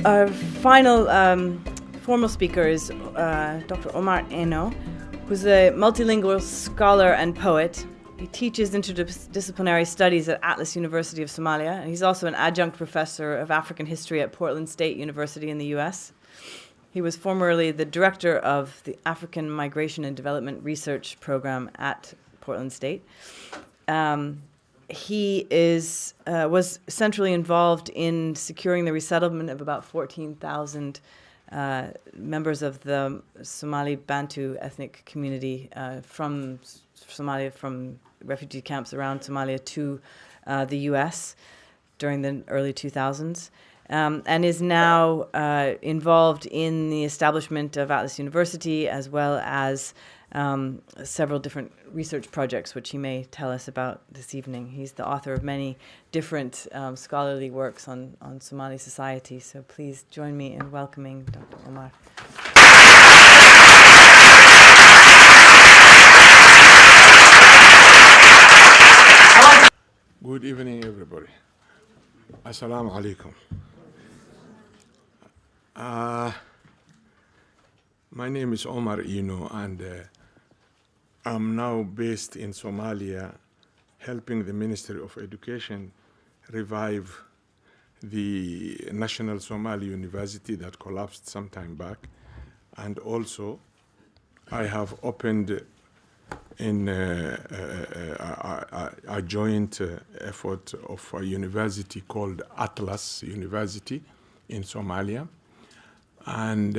Our final formal speaker is Dr. Omar who's a multilingual scholar and poet. He teaches interdisciplinary studies at Atlas University of Somalia, and he's also an adjunct professor of African history at Portland State University in the US. He was formerly the director of the African Migration and Development Research Program at Portland State. He was centrally involved in securing the resettlement of about 14,000 members of the Somali Bantu ethnic community from Somalia, from refugee camps around Somalia to the US during the early 2000s, and is now involved in the establishment of Atlas University, as well as several different research projects, which he may tell us about this evening. He's the author of many different scholarly works on Somali society. So please join me in welcoming Dr. Omar. Good evening, everybody. Assalamu alaikum. My name is Omar, and I'm now based in Somalia, helping the Ministry of Education revive the National Somali University that collapsed some time back. And also, I have opened in a joint effort of a university called Atlas University in Somalia. And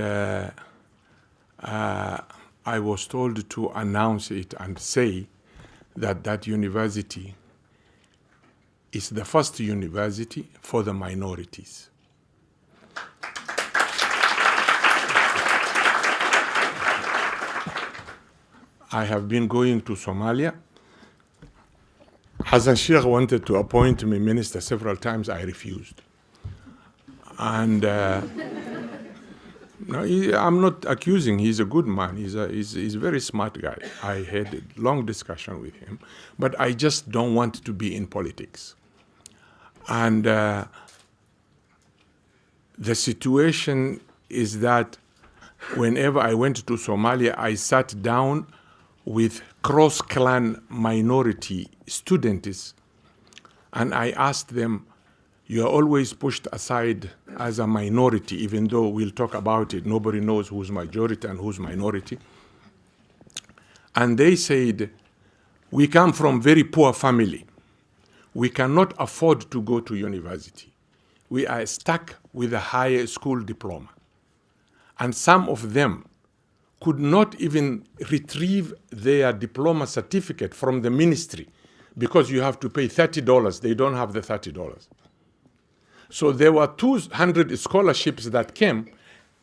I was told to announce it and say that that university is the first university for the minorities. I have been going to Somalia. Hassan Sheikh wanted to appoint me minister several times. I refused. And no, I'm not accusing. He's a good man. He's a very smart guy. I had a long discussion with him. But I just don't want to be in politics. And the situation is that whenever I went to Somalia, I sat down with cross-clan minority students, and I asked them, you are always pushed aside as a minority, even though we'll talk about it. Nobody knows who's majority and who's minority. And they said, we come from very poor family. We cannot afford to go to university. We are stuck with a higher school diploma. And some of them could not even retrieve their diploma certificate from the ministry because you have to pay $30. They don't have the $30. So there were 200 scholarships that came.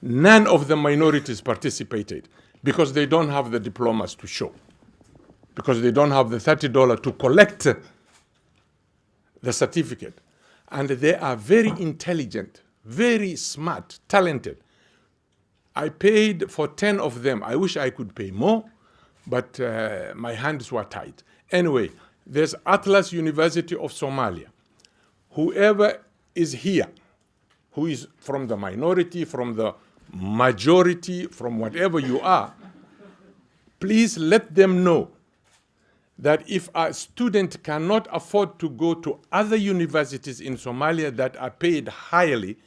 None of the minorities participated because they don't have the diplomas to show, because they don't have the $30 to collect the certificate. And they are very intelligent, very smart, talented. I paid for 10 of them. I wish I could pay more, but my hands were tight. Anyway, there's Atlas University of Somalia. Whoever is here, who is from the minority, from the majority, from whatever you are, please let them know that if a student cannot afford to go to other universities in Somalia that are paid highly,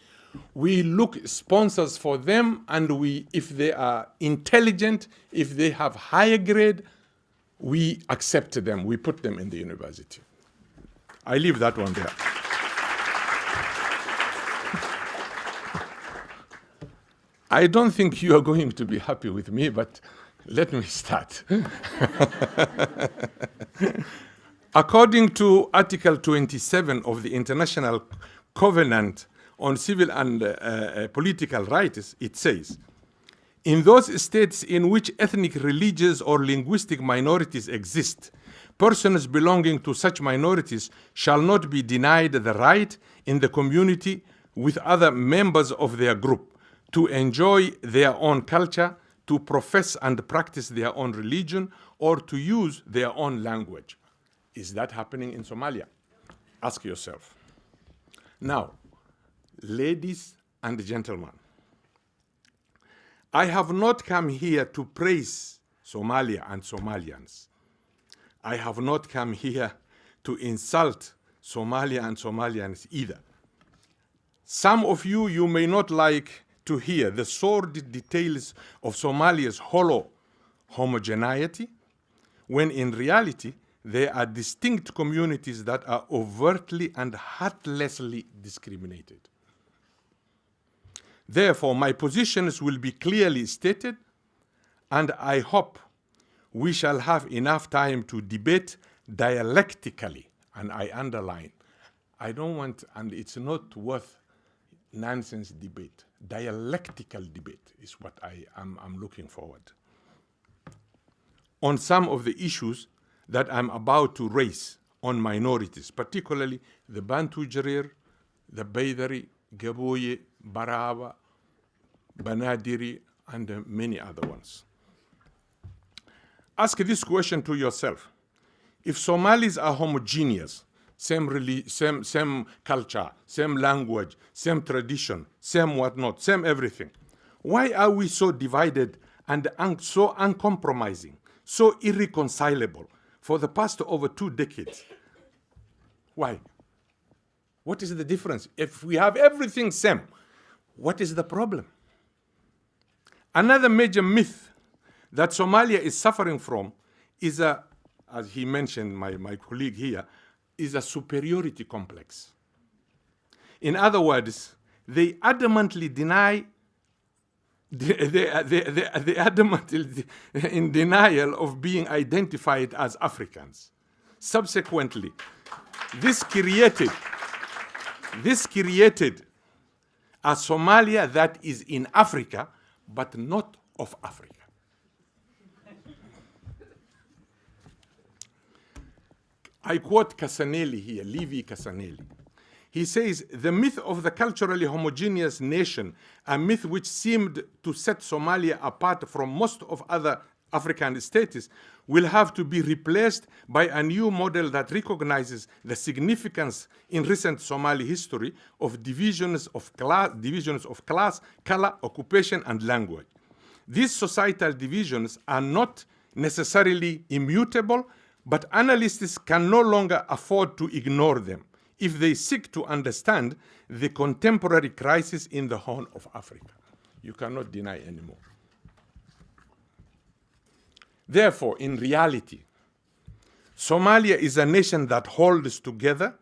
we look sponsors for them, and if they are intelligent, if they have higher grade, we accept them, we put them in the university. I leave that one there. I don't think you are going to be happy with me, but let me start. According to Article 27 of the International Covenant on Civil and Political Rights, it says, in those states in which ethnic, religious, or linguistic minorities exist, persons belonging to such minorities shall not be denied the right in the community with other members of their group to enjoy their own culture, to profess and practice their own religion, or to use their own language. Is that happening in Somalia? Ask yourself. Now, ladies and gentlemen, I have not come here to praise Somalia and Somalians. I have not come here to insult Somalia and Somalians either. Some of you may not like to hear the sordid details of Somalia's hollow homogeneity, when in reality, there are distinct communities that are overtly and heartlessly discriminated. Therefore, my positions will be clearly stated, and I hope we shall have enough time to debate dialectically, and I underline, I don't want, and it's not worth nonsense debate. Dialectical debate is what I'm looking forward on some of the issues that I'm about to raise on minorities, particularly the Bantu JAREER, the Baydari, Gaboye, Barawa, Banadiri, and many other ones. Ask this question to yourself. If Somalis are homogeneous, same culture, same language, same tradition, same whatnot, same everything, why are we so divided and so uncompromising, so irreconcilable for the past over 2 decades? Why? What is the difference? If we have everything same, what is the problem? Another major myth that Somalia is suffering from is as he mentioned, my colleague here, is a superiority complex. In other words, they adamantly deny, they adamantly in denial of being identified as Africans. Subsequently, this created a Somalia that is in Africa, but not of Africa. I quote Casanelli here, Levi Casanelli. He says, the myth of the culturally homogeneous nation, a myth which seemed to set Somalia apart from most of other African states, will have to be replaced by a new model that recognizes the significance in recent Somali history of divisions of class, color, occupation, and language. These societal divisions are not necessarily immutable, but analysts can no longer afford to ignore them if they seek to understand the contemporary crisis in the Horn of Africa. You cannot deny anymore. Therefore, in reality, Somalia is a nation that holds together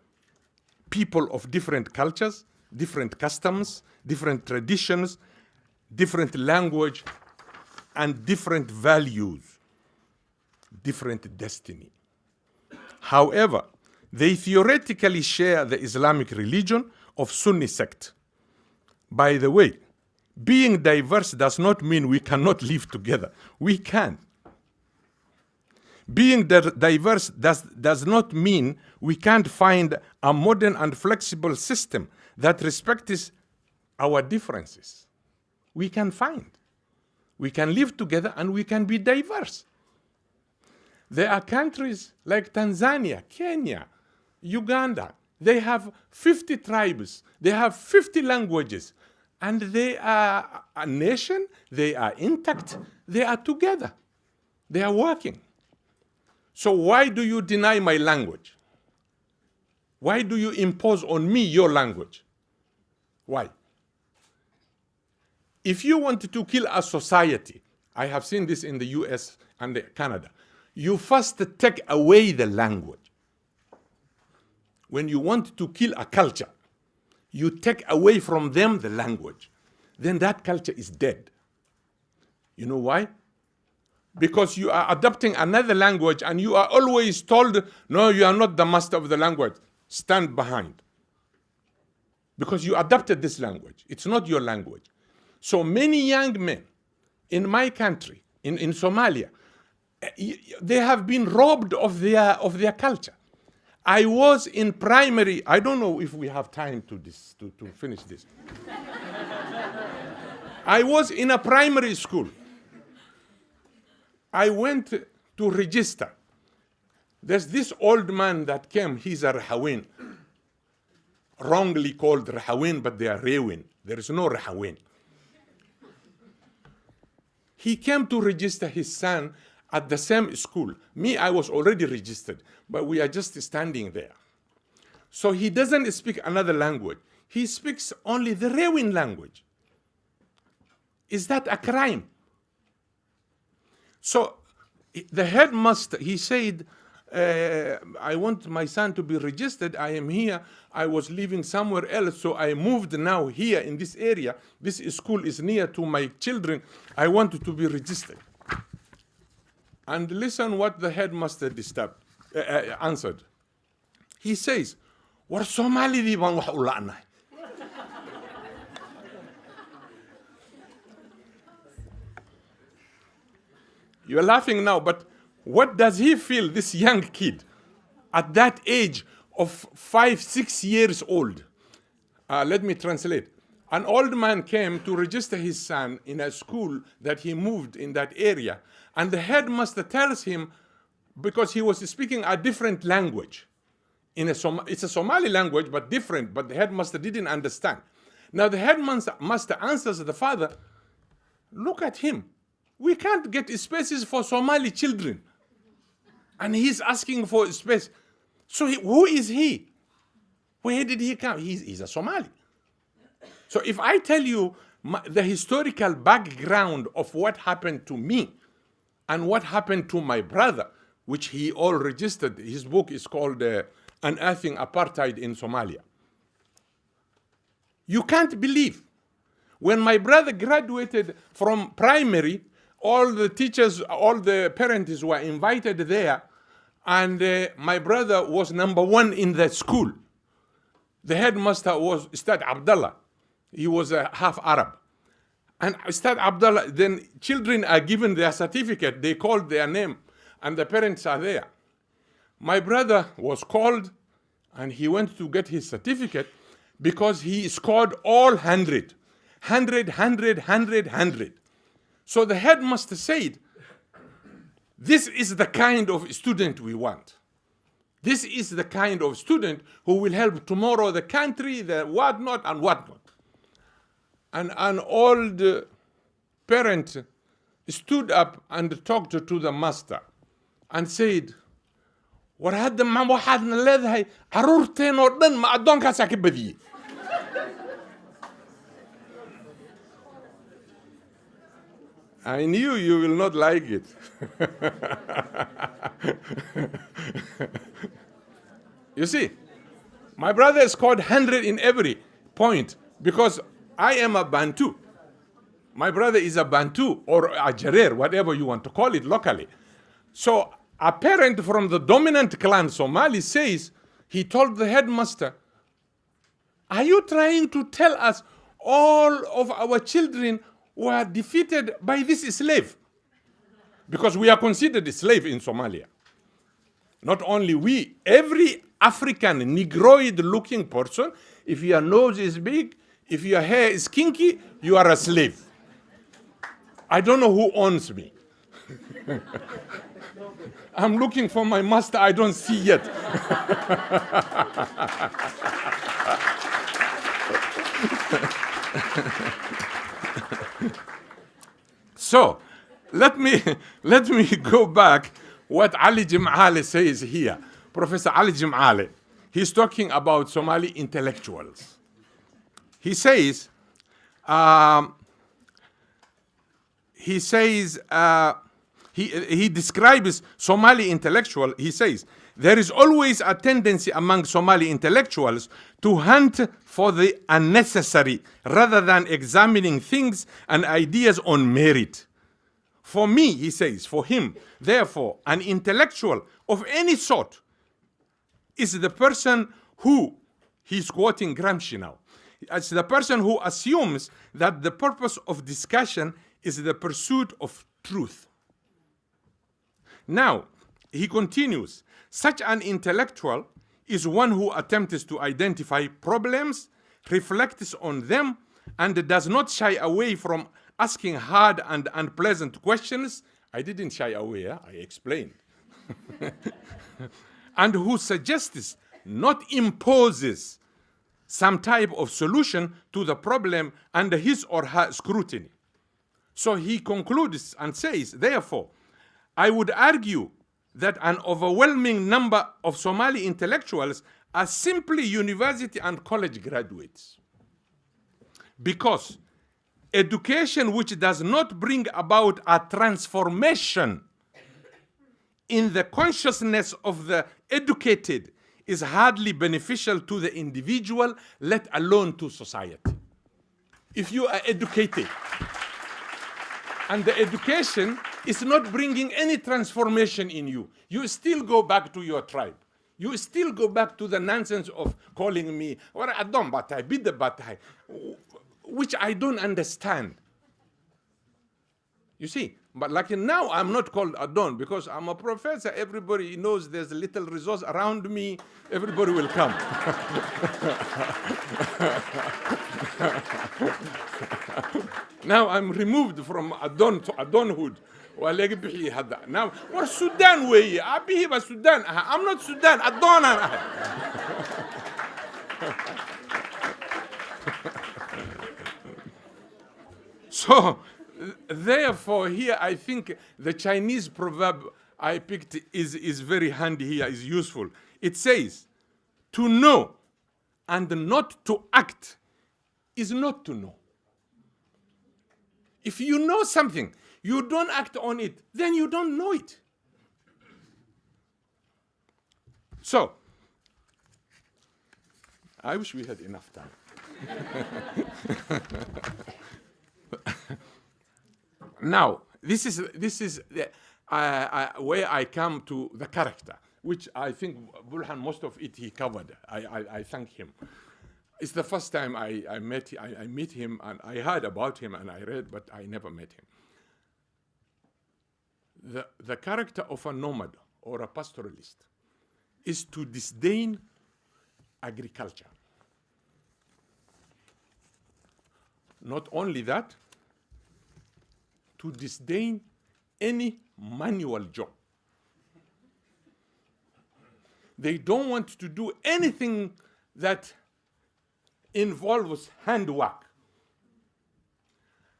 people of different cultures, different customs, different traditions, different language, and different values, different destiny. However, they theoretically share the Islamic religion of Sunni sect. By the way, being diverse does not mean we cannot live together. We can. Being diverse does not mean we can't find a modern and flexible system that respects our differences. We can find. We can live together and we can be diverse. There are countries like Tanzania, Kenya, Uganda. They have 50 tribes. They have 50 languages. And they are a nation. They are intact. They are together. They are working. So why do you deny my language? Why do you impose on me your language? Why? If you want to kill a society, I have seen this in the US and Canada, you first take away the language. When you want to kill a culture, you take away from them the language. Then that culture is dead. You know why? Because you are adopting another language and you are always told, no, you are not the master of the language. Stand behind. Because you adopted this language. It's not your language. So many young men in my country, in Somalia, they have been robbed of their culture. I was in primary, I don't know if we have time to finish this. I was in a primary school. I went to register. There's this old man that came, he's a Rahawin. wrongly called Rahawin, but they are Rewin. There is no Rahawin. He came to register his son at the same school. Me, I was already registered, but we are just standing there. So he doesn't speak another language. He speaks only the Rewin language. Is that a crime? So the headmaster, he said, I want my son to be registered. I am here. I was living somewhere else, so I moved now here in this area. This school is near to my children. I want to be registered. And listen what the headmaster answered. He says, "War Somali baan wax u la'nahay." You're laughing now, but what does he feel, this young kid, at that age of 5, 6 years old? Let me translate. An old man came to register his son in a school that he moved in that area. And the headmaster tells him, because he was speaking a different language. It's a Somali language, but different, but the headmaster didn't understand. Now the headmaster answers the father, "Look at him. We can't get spaces for Somali children. And he's asking for space. So who is he? Where did he come? He's a Somali." So if I tell you the historical background of what happened to me and what happened to my brother, which he all registered, his book is called Unearthing Apartheid in Somalia. You can't believe. When my brother graduated from primary, all the teachers, all the parents were invited there, and my brother was number 1 in the school. The headmaster was Ustad Abdullah. He was half Arab. And Ustad Abdullah, then children are given their certificate, they called their name, and the parents are there. My brother was called, and he went to get his certificate because he scored all 100. 100, 100, 100, 100. So the headmaster said, "This is the kind of student we want. This is the kind of student who will help tomorrow the country, the whatnot and whatnot." And an old parent stood up and talked to the master and said, "War hadda ma waxaadna leedahay caruurteen oo dhan ma addoonkaasaa ka badiyey." I knew you will not like it. You see, my brother scored 100 in every point because I am a Bantu. My brother is a Bantu or a JAREER, whatever you want to call it locally. So a parent from the dominant clan Somali says, he told the headmaster, "Are you trying to tell us all of our children were defeated by this slave?" Because we are considered a slave in Somalia. Not only we, every African Negroid looking person, if your nose is big, if your hair is kinky, you are a slave. I don't know who owns me. I'm looking for my master, I don't see yet. So, let me go back what Ali Jim'ale says here. Professor Ali Jim'ale, he's talking about Somali intellectuals. He says, he describes Somali intellectual. He says, "There is always a tendency among Somali intellectuals to hunt for the unnecessary rather than examining things and ideas on merit. For me," he says, "for him, therefore, an intellectual of any sort is the person who," he's quoting Gramsci now, "it's the person who assumes that the purpose of discussion is the pursuit of truth." Now, he continues, "Such an intellectual is one who attempts to identify problems, reflects on them, and does not shy away from asking hard and unpleasant questions." I didn't shy away, I explained. "And who suggests, not imposes, some type of solution to the problem under his or her scrutiny. So he concludes and says, therefore, I would argue that an overwhelming number of Somali intellectuals are simply university and college graduates. Because education which does not bring about a transformation in the consciousness of the educated is hardly beneficial to the individual, let alone to society. If you are educated and the education is not bringing any transformation in you, you still go back to your tribe. You still go back to the nonsense of calling me, or Adon Batai, Bidda Batai, which I don't understand. You see, but like now I'm not called Adon because I'm a professor. Everybody knows there's a little resource around me. Everybody will come. Now I'm removed from Adon to Adonhood. Now we're Sudan way. I'm Sudan. I'm not Sudan. Adon. So, therefore, here I think the Chinese proverb I picked is very handy here, is useful. It says, to know and not to act is not to know. If you know something, you don't act on it, then you don't know it. So, I wish we had enough time. Now, this is where I come to the character, which I think Bulhan, most of it he covered. I thank him. It's the first time I met him, and I heard about him and I read, but I never met him. The character of a nomad or a pastoralist is to disdain agriculture. Not only that, to disdain any manual job. They don't want to do anything that involves handwork.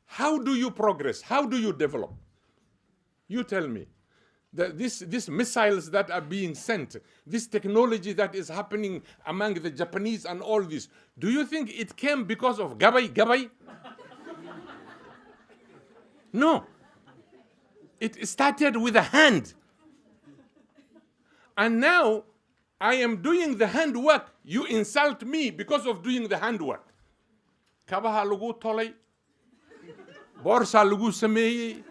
How do you progress? How do you develop? You tell me. These missiles that are being sent, this technology that is happening among the Japanese and all this, do you think it came because of Gabay? No. It started with a hand. And now I am doing the handwork. You insult me because of doing the handwork. Kabaha lagu tolay. Borsa lagu sameye.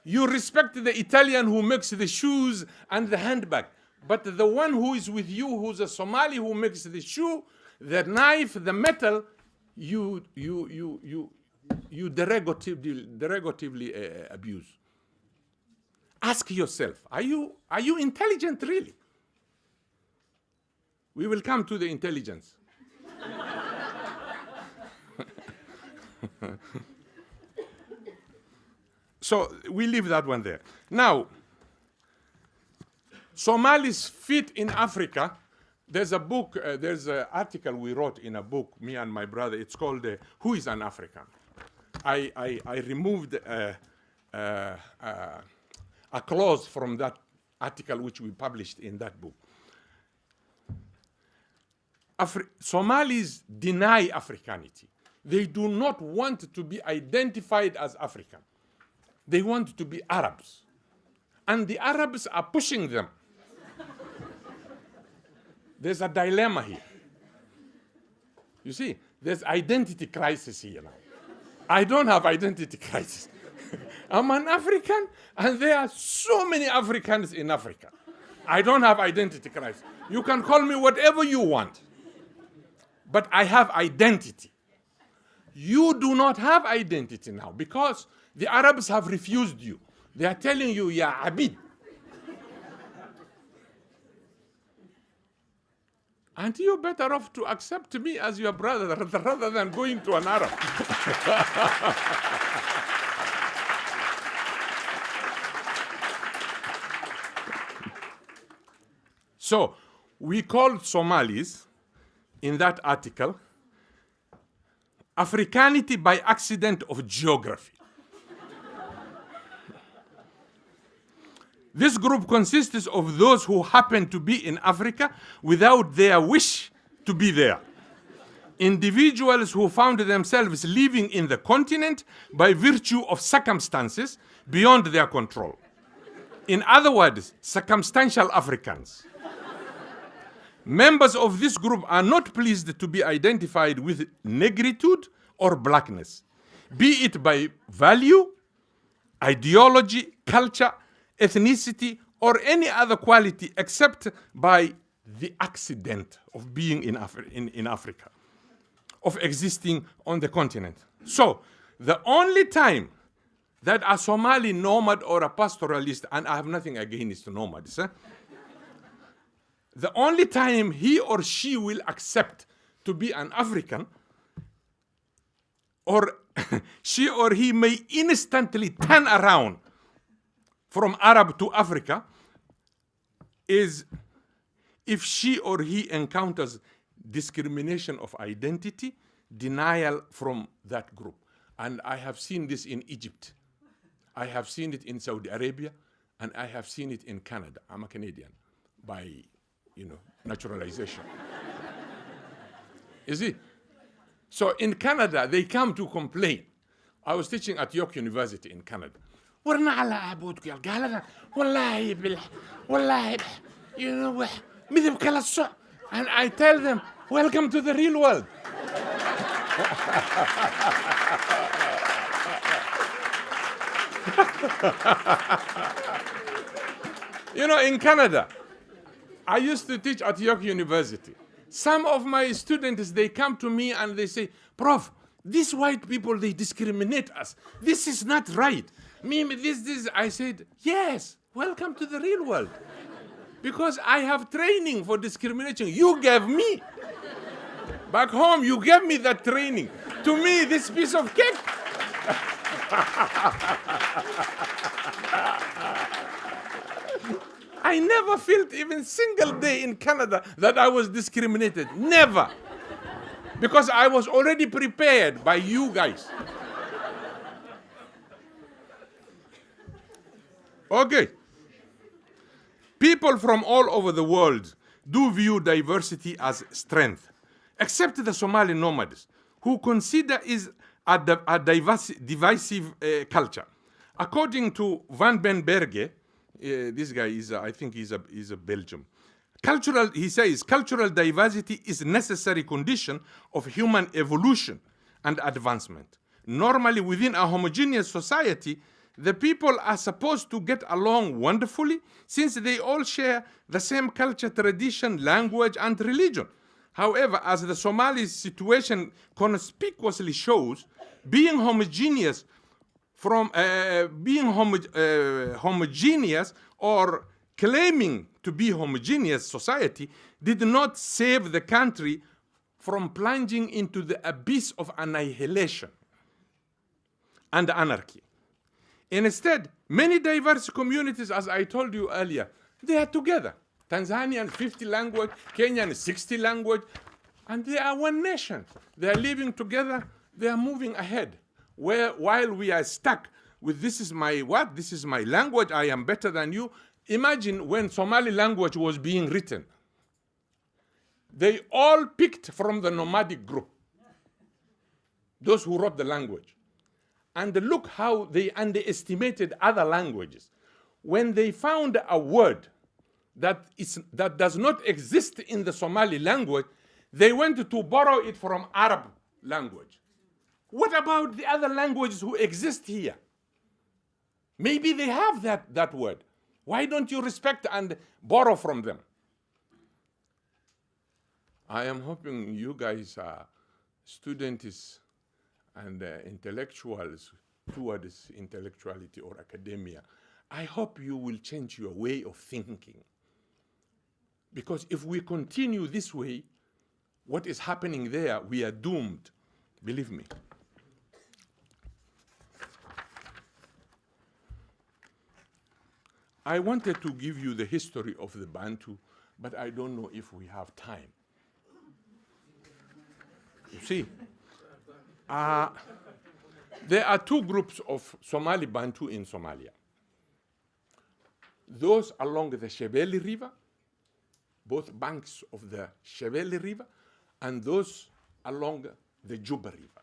You respect the Italian who makes the shoes and the handbag. But the one who is with you, who's a Somali who makes the shoe, the knife, the metal, you derogatively abuse. Ask yourself, are you intelligent really? We will come to the intelligence. So we leave that one there. Now, Somalis fit in Africa. There's a book, there's an article we wrote in a book, me and my brother. It's called Who is an African? I removed a clause from that article which we published in that book. Somalis deny Africanity. They do not want to be identified as African. They want to be Arabs. And the Arabs are pushing them. There's a dilemma here. You see, there's identity crisis here now. I don't have identity crisis. I'm an African, and there are so many Africans in Africa. I don't have identity crisis. You can call me whatever you want. But I have identity. You do not have identity now because the Arabs have refused you. They are telling you, ya Abid. And you're better off to accept me as your brother rather than going to an Arab. So we called Somalis in that article, Africanity by accident of geography. This group consists of those who happen to be in Africa without their wish to be there. Individuals who found themselves living in the continent by virtue of circumstances beyond their control. In other words, circumstantial Africans. Members of this group are not pleased to be identified with negritude or blackness, be it by value, ideology, culture, ethnicity, or any other quality except by the accident of being in Africa, of existing on the continent. So, the only time that a Somali nomad or a pastoralist, and I have nothing against nomads, the only time he or she will accept to be an African, or she or he may instantly turn around from Arab to Africa, is if she or he encounters discrimination of identity, denial from that group. And I have seen this in Egypt. I have seen it in Saudi Arabia, and I have seen it in Canada. I'm a Canadian by, naturalization. You see? So in Canada, they come to complain. I was teaching at York University in Canada. ورنا على عبودك قال هذا والله والله مثل كلا الصع. And I tell them, welcome to the real world. In Canada, I used to teach at York University. Some of my students, they come to me and they say, Prof, these white people, they discriminate us. This is not right. I said, yes, welcome to the real world. Because I have training for discrimination. You gave me. Back home, you gave me that training. To me, this piece of cake. I never felt even single day in Canada that I was discriminated. Never. Because I was already prepared by you guys. Okay. People from all over the world do view diversity as strength, except the Somali nomads, who consider it a divisive culture. According to Van den Berge, this guy is, I think he's a Belgium. He says, cultural diversity is a necessary condition of human evolution and advancement. Normally, within a homogeneous society, the people are supposed to get along wonderfully since they all share the same culture, tradition, language, and religion. However, as the Somali situation conspicuously shows, being homogeneous or claiming to be homogeneous society did not save the country from plunging into the abyss of annihilation and anarchy. Instead, many diverse communities, as I told you earlier, they are together. Tanzanian 50 language, Kenyan 60 language, and they are one nation. They are living together, they are moving ahead. While we are stuck with this is my language, I am better than you. Imagine when Somali language was being written. They all picked from the nomadic group, those who wrote the language. And look how they underestimated other languages. When they found a word that does not exist in the Somali language, they went to borrow it from Arab language. What about the other languages who exist here? Maybe they have that word. Why don't you respect and borrow from them? I am hoping you guys are students and intellectuals towards intellectuality or academia. I hope you will change your way of thinking. Because if we continue this way, what is happening there, we are doomed. Believe me. I wanted to give you the history of the Bantu, but I don't know if we have time. You see, there are two groups of Somali Bantu in Somalia. Those along the Shebele River, both banks of the Shebele River, and those along the Juba River.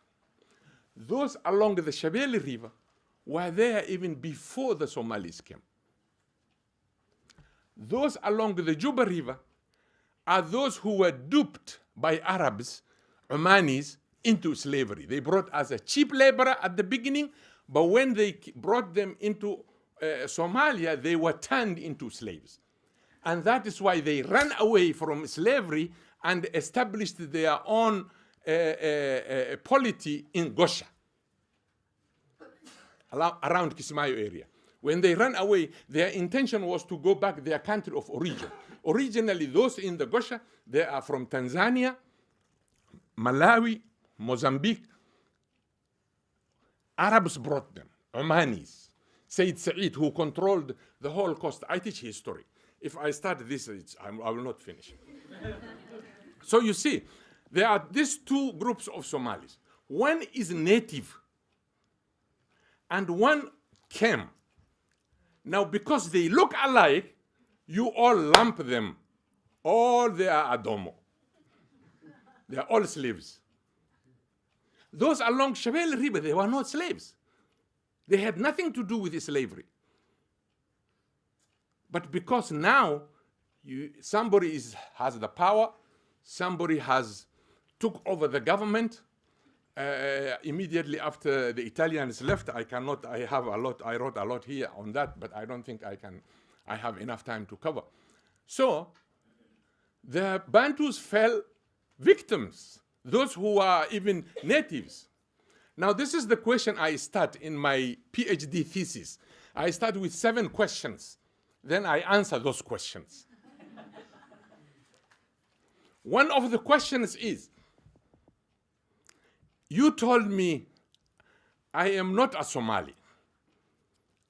Those along the Shebele River were there even before the Somalis came. Those along the Juba River are those who were duped by Arabs, Omanis, into slavery. They brought as a cheap laborer at the beginning, but when they brought them into Somalia, they were turned into slaves. And that is why they ran away from slavery and established their own polity in Gosha, around Kismayo area. When they ran away, their intention was to go back their country of origin. Originally, those in the Gosha, they are from Tanzania, Malawi, Mozambique. Arabs brought them, Omanis. Said Said, who controlled the whole coast. I teach history. If I start this, I will not finish. So you see, there are these two groups of Somalis. One is native, and one came. Now, because they look alike, you all lump them. All they are Adomo. They are all slaves. Those along Shebele River, they were not slaves. They had nothing to do with slavery. But because now somebody has the power, somebody has took over the government, immediately after the Italians left, I wrote a lot here on that, but I don't think I have enough time to cover. So the Bantus fell victims, those who are even natives. Now this is the question I start in my PhD thesis. I start with 7 questions. Then I answer those questions. One of the questions is, you told me I am not a Somali.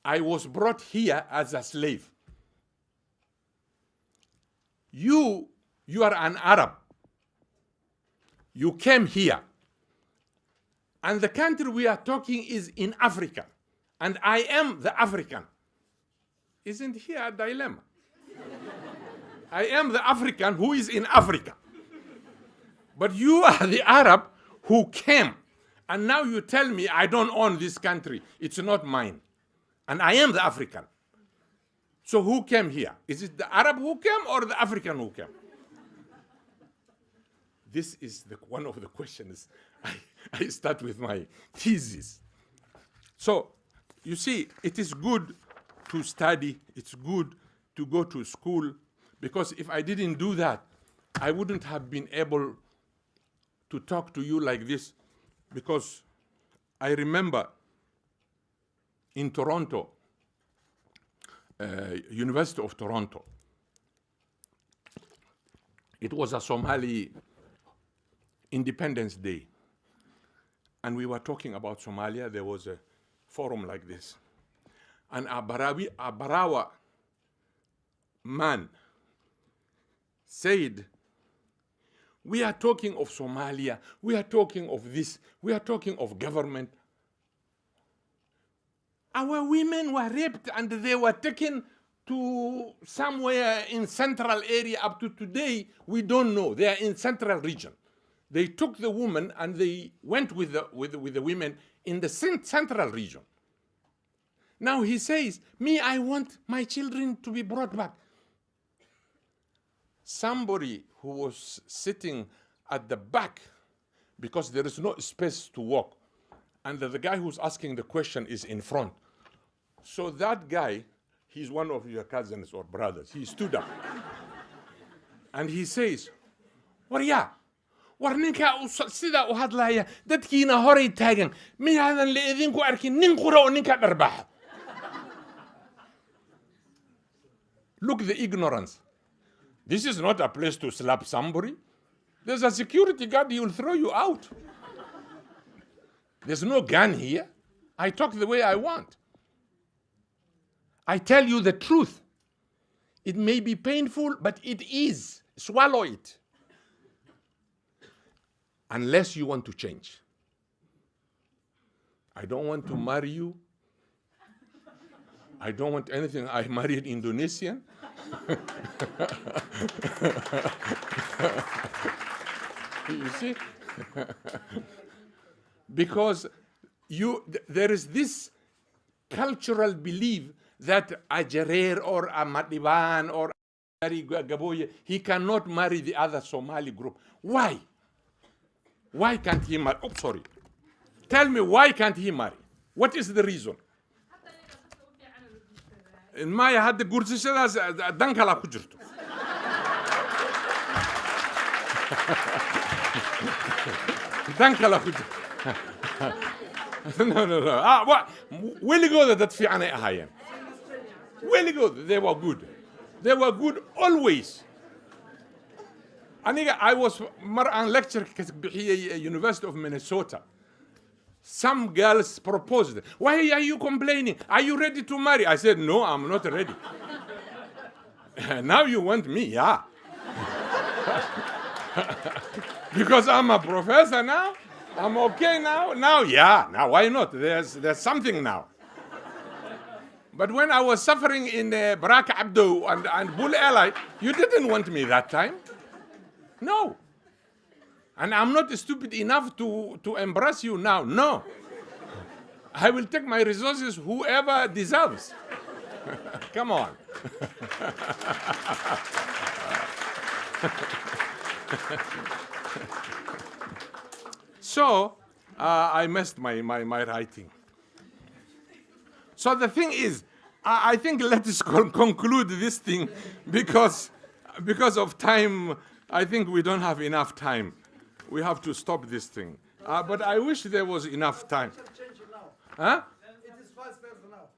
I was brought here as a slave. You are an Arab. You came here. And the country we are talking is in Africa. And I am the African. Isn't here a dilemma? I am the African who is in Africa. But you are the Arab who came. And now you tell me I don't own this country. It's not mine. And I am the African. So who came here? Is it the Arab who came or the African who came? This is one of the questions I start with my thesis. So, you see, it is good to study. It's good to go to school, because if I didn't do that, I wouldn't have been able to talk to you like this, because I remember in Toronto, University of Toronto, it was a Somali Independence Day. And we were talking about Somalia. There was a forum like this. And a Barawa man said, we are talking of Somalia, we are talking of this, we are talking of government. Our women were raped and they were taken to somewhere in central area. Up to today, we don't know. They are in central region. They took the woman and they went with the women in the central region. Now he says, me, I want my children to be brought back. Somebody who was sitting at the back, because there is no space to walk, and the guy who's asking the question is in front. So that guy, he's one of your cousins or brothers, he stood up. And he says, Warya, warninka sida u hadlaya, dadkiina horay taagan, miyaadan la idinku arkin nin qura oo ninka dharbaxa. Look the ignorance. This is not a place to slap somebody. There's a security guard, he will throw you out. There's no gun here. I talk the way I want. I tell you the truth. It may be painful, but it is. Swallow it. unless you want to change. I don't want to marry you. I don't want anything. I married Indonesian. You see? Because there is this cultural belief that a Jareer or a Madiban or a Gaboye, he cannot marry the other Somali group. Why? Why can't he marry? Oh, sorry. Tell me, why can't he marry? What is the reason? In my had the gursishadaas dan kala ku jirto. Dan kala ku jirto. No. What? Weligooda dad fiican ay ahaayeen. Weligooda, they were good. They were good always. Aniga, I was mar aan lecture ka bixiyay University of Minnesota. Some girls proposed. Why are you complaining? Are you ready to marry? I said, no, I'm not ready. Now you want me, yeah. Because I'm a professor now? I'm okay now? Now, yeah. Now, why not? There's something now. But when I was suffering in Barak Abdo and Bull Ally, you didn't want me that time. No. And I'm not stupid enough to embrace you now. No. I will take my resources whoever deserves. Come on. So, I missed my writing. So the thing is, I think let us conclude this thing because of time. I think we don't have enough time. We have to stop this thing. But I wish there was enough time. Huh? It is vice versa now.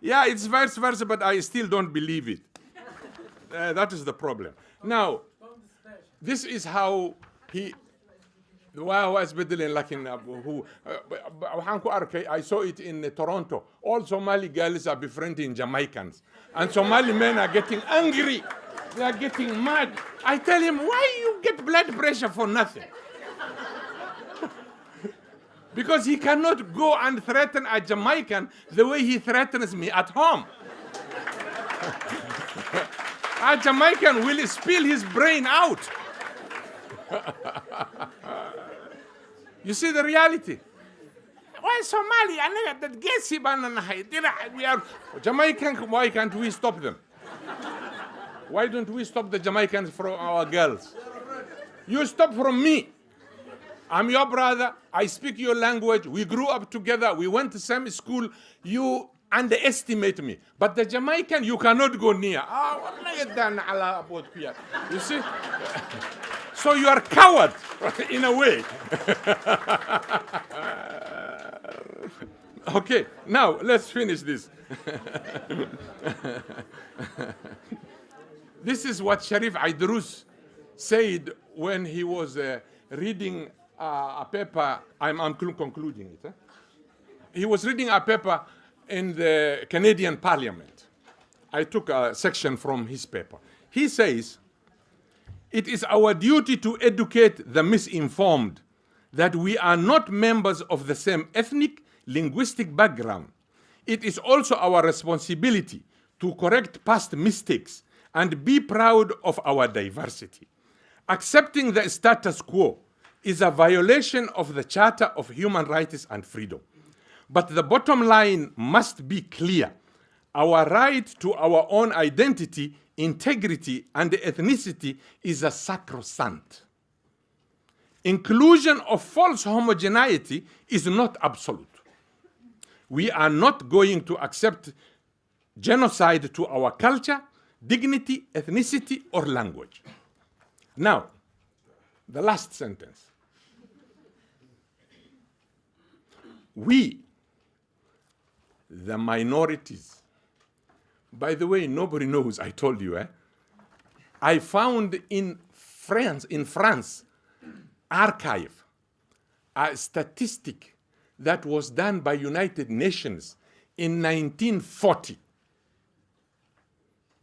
Yeah, it's vice versa, but I still don't believe it. That is the problem. Now, this is how he... Wow, isbedeleen laakiin waxaan ku arkay, I saw it in Toronto. All Somali girls are befriending Jamaicans. And Somali men are getting angry. They are getting mad. I tell him, why you get blood pressure for nothing? Because he cannot go and threaten a Jamaican the way he threatens me at home. A Jamaican will spill his brain out. You see the reality? Why Somali? That gets we are Jamaican. Why can't we stop them? Why don't we stop the Jamaicans from our girls? You stop from me. I'm your brother. I speak your language. We grew up together. We went to same school. You underestimate me. But the Jamaican, you cannot go near. You see? So you are coward, in a way. Okay, now let's finish this. This is what Sharif Aydrus said when he was reading a paper. I'm concluding it. He was reading a paper in the Canadian Parliament. I took a section from his paper. He says, "It is our duty to educate the misinformed that we are not members of the same ethnic, linguistic background. It is also our responsibility to correct past mistakes and be proud of our diversity. Accepting the status quo is a violation of the Charter of Human Rights and Freedom. But the bottom line must be clear. Our right to our own identity, integrity, and ethnicity is a sacrosanct. Inclusion of false homogeneity is not absolute. We are not going to accept genocide to our culture, dignity, ethnicity, or language." Now, the last sentence. We, the minorities, by the way, nobody knows, I told you, I found in France, archive, a statistic that was done by United Nations in 1940,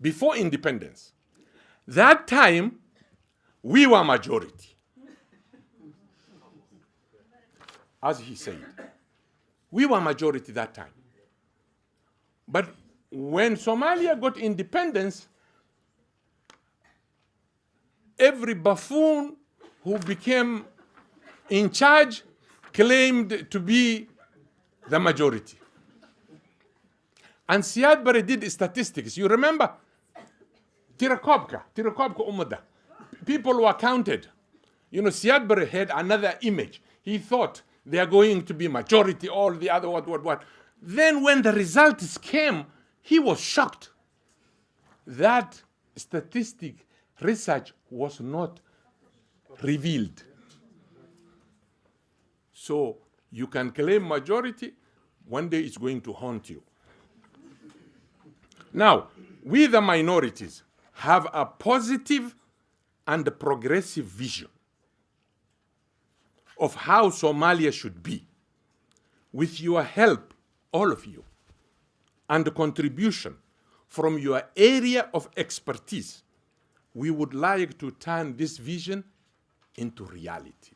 before independence. That time, we were majority. as he said. We were majority that time. But when Somalia got independence, every buffoon who became in charge claimed to be the majority. And Siad Barre did statistics. You remember? Tirakobka Umada. People were counted. You know, Siad Barre had another image. He thought they are going to be majority, all the other what. Then when the results came, he was shocked. That statistic research was not revealed. So you can claim majority, one day it's going to haunt you. Now, we the minorities have a positive and a progressive vision of how Somalia should be. With your help, all of you, and the contribution from your area of expertise, we would like to turn this vision into reality.